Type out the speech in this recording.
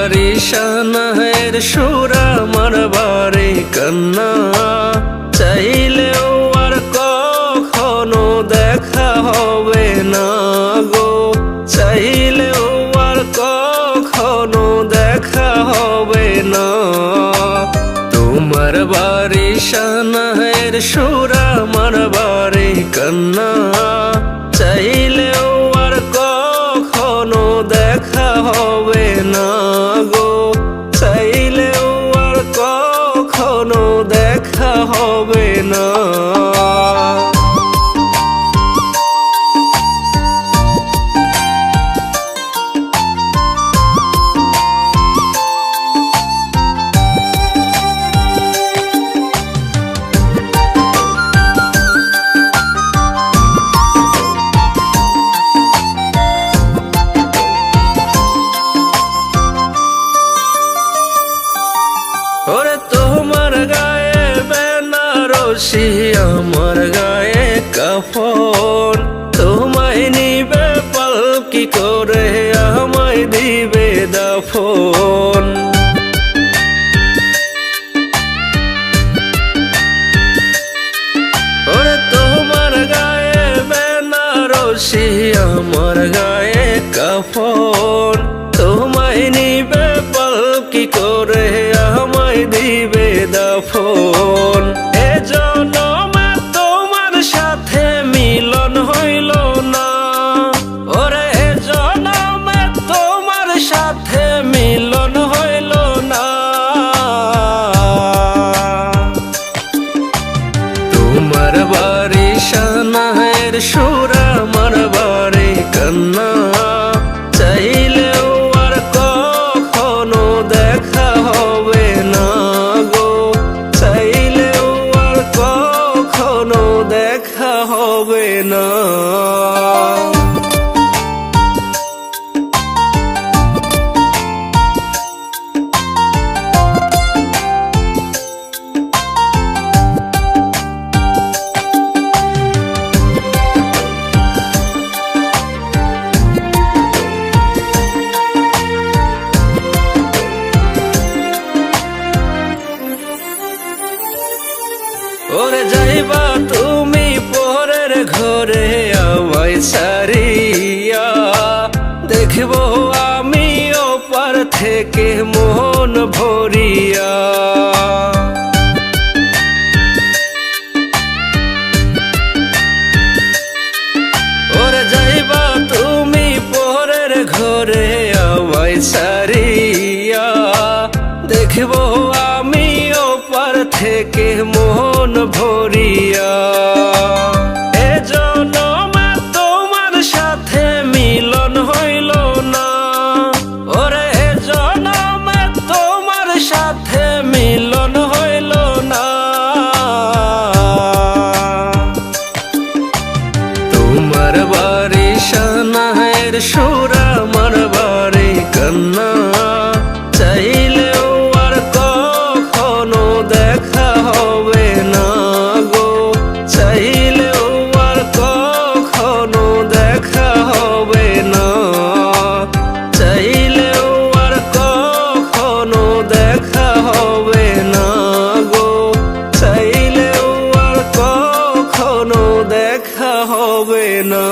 বাড়ি শানায়ের সুর, আমার বাড়ি কান্না। চাইলেও আর কখনো দেখা হবে না গো, চাইলেও আর কখনো দেখা হবে না। তোমার বাড়ি শানায়ের সুর, আমার বাড়ি কান্না। চাইলেও আর কখনো দেখা হবে না গো, চাইলেও আর কখনো দেখা হবে না। ওরে তোমার গায়ে বেনারসি, আমার গায়ে কাফন। তোমায় নিবে পালকি করে, আমায় দিবে দাফন। ওরে তোমার গায়ে বেনারসি, আমার গায়ে কাফন। তোমায় নিবে পালকি করে, আমায় দিবে দাফন। এ জনমে তোমার সাথে মিলন হইল না, ওরে এ জনমে তোমার সাথে মিলন হইল না। তোমার বাড়ি শানায়ের সুর, আমার বাড়ি কান্না। চাইলেও আর কখনো দেখা হবে না গো, চাইলেও আর কখনো দেখা হবে না। ওরে যাইবা তুমি পরের ঘরে আমায় ছাড়িয়া, দেখবো আমি ওপার থেকে মন ভরিয়া। ওরে যাইবা তুমি পরের ঘরে আমায় ছাড়িয়া, দেখবো আমি ওপার থেকে মন ভরিয়া। এ জনমে তোমার সাথে মিলন হইল না, ওরে এ জনমে তোমার সাথে মিলন হইল না। তোমার বাড়ি শানায়ের সুর, আমার বাড়ি কান্না। চাইলেও আর কখনো দেখা হবে না গো, চাইলেও আর কখনো দেখা হবে না। চাইলেও আর কখনো দেখা হবে না গো, চাইলেও আর কখনো দেখা হবে না।